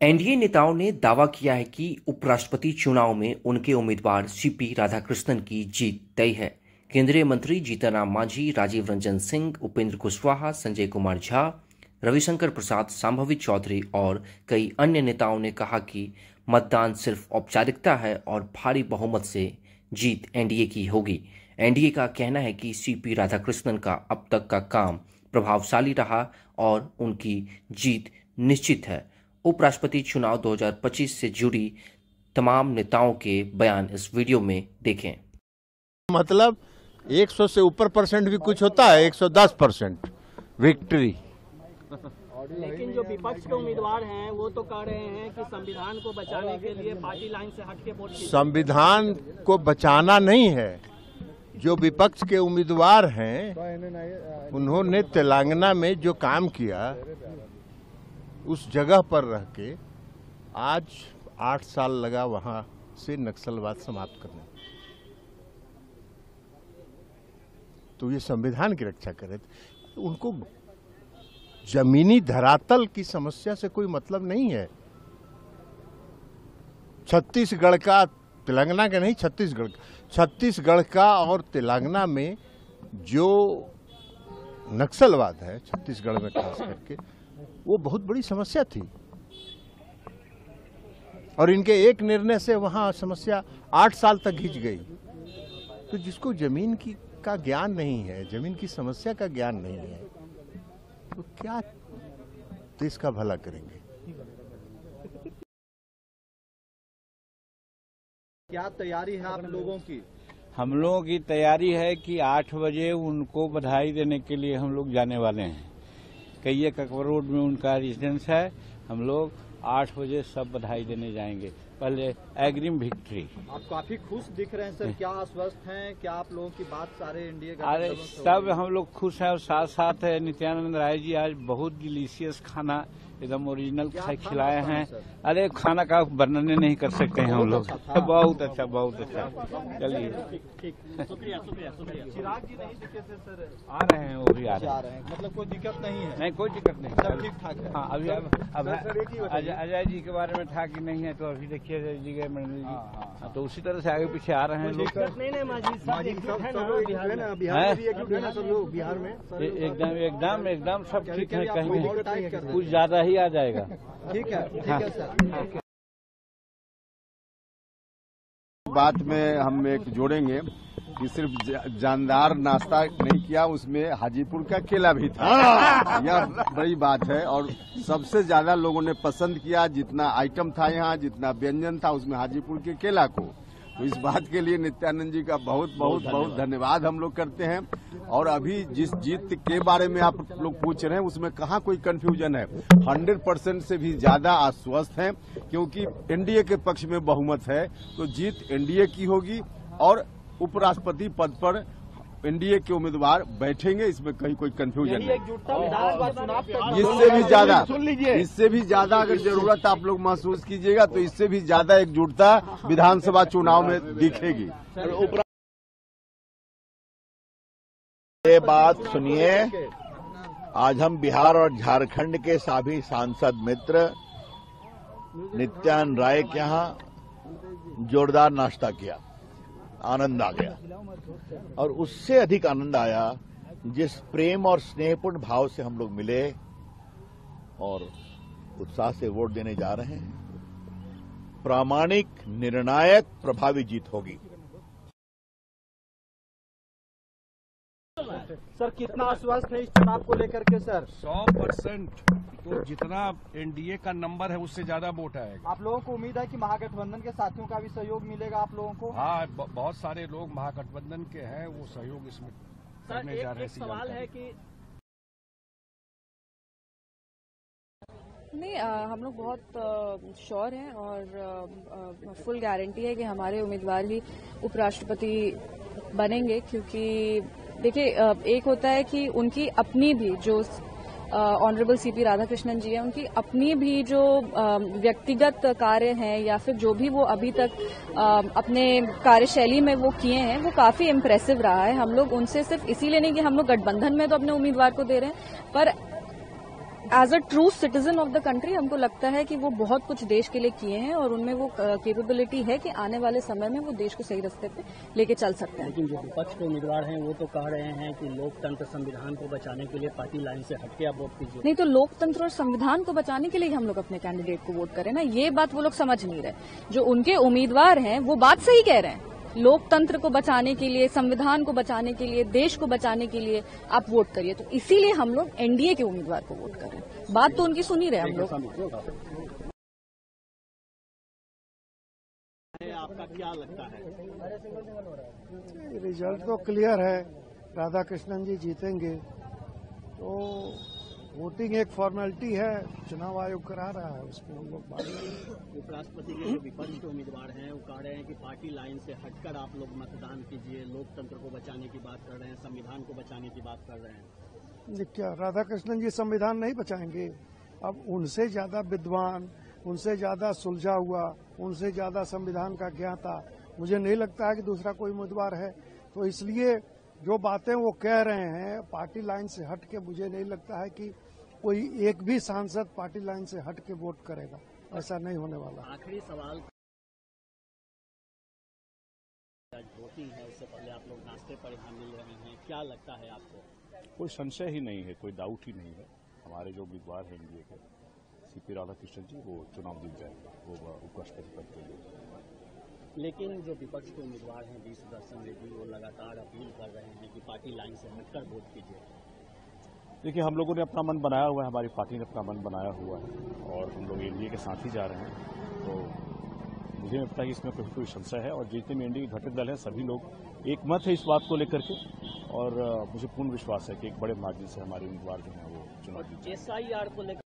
NDA नेताओं ने दावा किया है कि उपराष्ट्रपति चुनाव में उनके उम्मीदवार सीपी राधाकृष्णन की जीत तय है। केंद्रीय मंत्री जीतन राम मांझी, राजीव रंजन सिंह, उपेंद्र कुशवाहा, संजय कुमार झा, रविशंकर प्रसाद, संभावित चौधरी और कई अन्य नेताओं ने कहा कि मतदान सिर्फ औपचारिकता है और भारी बहुमत से जीत एनडीए की होगी। एनडीए का कहना है कि सीपी राधाकृष्णन का अब तक का काम प्रभावशाली रहा और उनकी जीत निश्चित है। उपराष्ट्रपति चुनाव 2025 से जुड़ी तमाम नेताओं के बयान इस वीडियो में देखें। मतलब 100 से ऊपर परसेंट भी कुछ होता है, 110% विक्ट्री। लेकिन जो विपक्ष के उम्मीदवार हैं वो तो कह रहे हैं कि संविधान को बचाने के लिए पार्टी लाइन से हटके वोट कीजिए। संविधान को बचाना नहीं है। जो विपक्ष के उम्मीदवार हैं उन्होंने तेलंगाना में जो काम किया उस जगह पर रह के आज 8 साल लगा वहां से नक्सलवाद समाप्त करने। तो ये संविधान की रक्षा करे। तो उनको जमीनी धरातल की समस्या से कोई मतलब नहीं है। छत्तीसगढ़ का, तेलंगाना का नहीं, छत्तीसगढ़ का और तेलंगाना में जो नक्सलवाद है, छत्तीसगढ़ में खास करके, वो बहुत बड़ी समस्या थी। और इनके एक निर्णय से वहां समस्या 8 साल तक खिंच गई। तो जिसको जमीन का ज्ञान नहीं है, जमीन की समस्या का ज्ञान नहीं है, तो क्या देश का भला करेंगे? क्या तैयारी है आप लोगों की? हम लोगों की तैयारी है कि 8 बजे उनको बधाई देने के लिए हम लोग जाने वाले हैं। कई ककबर रोड में उनका रेजिडेंस है। हम लोग 8 बजे सब बधाई देने जाएंगे। पहले एग्रीम विक्ट्री। आप काफी खुश दिख रहे हैं सर, क्या आश्वस्त हैं? क्या आप लोगों की बात सारे इंडिया का? अरे सब हम लोग खुश हैं और साथ साथ नित्यानंद राय जी आज बहुत डिलीशियस खाना एकदम ओरिजिनल खिलाए हैं। अरे खाना का वर्णन नहीं कर सकते हैं हम लोग। बहुत अच्छा, बहुत अच्छा। चलिए, शुक्रिया। चिराग जी नहीं दिखे थे सर? आ रहे हैं, वो भी आ रहे हैं। मतलब कोई दिक्कत नहीं है? नहीं, कोई दिक्कत नहीं, सब ठीक ठाक है। हाँ, अभी अब अजय जी के बारे में था कि नहीं है, तो अभी देखिए अजय जी गए, मंडल जी, तो उसी तरह से आगे पीछे आ रहे हैं लोग। बिहार में एकदम सब ठीक है, कहीं कुछ ज्यादा ही आ जाएगा। ठीक है सर। बात में हम एक जोड़ेंगे कि सिर्फ जानदार नाश्ता नहीं किया, उसमें हाजीपुर का केला भी था। यह बड़ी बात है और सबसे ज्यादा लोगों ने पसंद किया। जितना आइटम था यहाँ, जितना व्यंजन था, उसमें हाजीपुर के केला को। तो इस बात के लिए नित्यानंद जी का बहुत बहुत बहुत धन्यवाद हम लोग करते हैं। और अभी जिस जीत के बारे में आप लोग पूछ रहे हैं उसमें कहाँ कोई कंफ्यूजन है। 100% से भी ज्यादा आश्वस्त हैं, क्योंकि एनडीए के पक्ष में बहुमत है, तो जीत एनडीए की होगी और उपराष्ट्रपति पद पर एनडीए के उम्मीदवार बैठेंगे। इसमें कहीं कोई कंफ्यूजन नहीं। इससे भी ज्यादा अगर जरूरत आप लोग महसूस कीजिएगा तो इससे भी ज्यादा एकजुटता विधानसभा चुनाव में दिखेगी। ये बात सुनिए, आज हम बिहार और झारखंड के सभी सांसद मित्र नित्यानंद राय के यहाँ जोरदार नाश्ता किया, आनंद आ गया। और उससे अधिक आनंद आया जिस प्रेम और स्नेहपूर्ण भाव से हम लोग मिले और उत्साह से वोट देने जा रहे हैं। प्रामाणिक, निर्णायक, प्रभावी जीत होगी। सर कितना आश्वस्त है इस चुनाव को लेकर के? सर 100%। तो जितना एनडीए का नंबर है उससे ज्यादा वोट आएगा। आप लोगों को उम्मीद है कि महागठबंधन के साथियों का भी सहयोग मिलेगा आप लोगों को? हाँ, बहुत सारे लोग महागठबंधन के हैं, वो सहयोग इसमें करने जा रहे हैं। सवाल है कि नहीं, हम लोग बहुत श्योर हैं और फुल गारंटी है कि हमारे उम्मीदवार ही उपराष्ट्रपति बनेंगे। क्योंकि देखिए, एक होता है कि उनकी अपनी भी जो ऑनरेबल सीपी राधाकृष्णन जी हैं, उनकी अपनी भी जो व्यक्तिगत कार्य हैं या फिर जो भी वो अभी तक अपने कार्यशैली में वो किए हैं, वो काफी इम्प्रेसिव रहा है। हम लोग उनसे सिर्फ इसीलिए नहीं कि हम लोग गठबंधन में तो अपने उम्मीदवार को दे रहे हैं, पर as a true citizen of the country हमको लगता है कि वो बहुत कुछ देश के लिए किए हैं और उनमें वो कैपेबिलिटी है कि आने वाले समय में वो देश को सही रास्ते पे लेके चल सकते हैं। लेकिन जो विपक्ष के उम्मीदवार हैं वो तो कह रहे हैं कि लोकतंत्र संविधान को बचाने के लिए पार्टी लाइन से हटके आप वोट कीजिए। नहीं तो लोकतंत्र और संविधान को बचाने के लिए हम लोग अपने कैंडिडेट को वोट करें ना, ये बात वो लोग समझ नहीं रहे। जो उनके उम्मीदवार हैं वो बात सही कह रहे हैं, लोकतंत्र को बचाने के लिए, संविधान को बचाने के लिए, देश को बचाने के लिए आप वोट करिए। तो इसीलिए हम लोग एनडीए के उम्मीदवार को वोट कर रहे हैं। बात तो उनकी सुन ही रहे हम लोग। आपका क्या लगता है? रिजल्ट तो क्लियर है, राधा कृष्णन जी जीतेंगे। तो वोटिंग एक फॉर्मेलिटी है, चुनाव आयोग करा रहा है, उसमें हम लोग बात करेंगे। उपराष्ट्रपति के जो विपक्ष के उम्मीदवार हैं वो कह रहे हैं कि पार्टी लाइन से हटकर आप लोग मतदान कीजिए, लोकतंत्र को बचाने की बात कर रहे हैं, संविधान को बचाने की बात कर रहे हैं। ये क्या राधा कृष्णन जी संविधान नहीं बचाएंगे? अब उनसे ज्यादा विद्वान, उनसे ज्यादा सुलझा हुआ, उनसे ज्यादा संविधान का ज्ञाता मुझे नहीं लगता है कि दूसरा कोई उम्मीदवार है। तो इसलिए जो बातें वो कह रहे हैं पार्टी लाइन से हट के, मुझे नहीं लगता है कि कोई एक भी सांसद पार्टी लाइन से हट के वोट करेगा, ऐसा नहीं होने वाला। आखिरी सवाल, वोटिंग है, उससे पहले आप लोग नाश्ते पर यहाँ मिल रहे हैं, क्या लगता है आपको? कोई संशय ही नहीं है, कोई डाउट ही नहीं है, हमारे जो उम्मीदवार हैं एनडीए के सीपी राधाकृष्णन जी वो चुनाव जीत जाएंगे, वो उपराष्ट्रपति पद के लिए। लेकिन जो विपक्ष के उम्मीदवार हैं वी सुदर्शन रेड्डी, वो लगातार अपील कर रहे हैं कि पार्टी लाइन से हटकर वोट कीजिए। देखिए, हम लोगों ने अपना मन बनाया हुआ है, हमारी पार्टी ने अपना मन बनाया हुआ है और हम लोग एनडीए के साथ ही जा रहे हैं। तो मुझे लगता है कि इसमें कोई संशय है और जितने भी एनडीए के घटक दल हैं सभी लोग एक मत है इस बात को लेकर के और मुझे पूर्ण विश्वास है कि एक बड़े मार्जिन से हमारे उम्मीदवार जो हैं वो चुनाव जीतेंगे। SIR को लेकर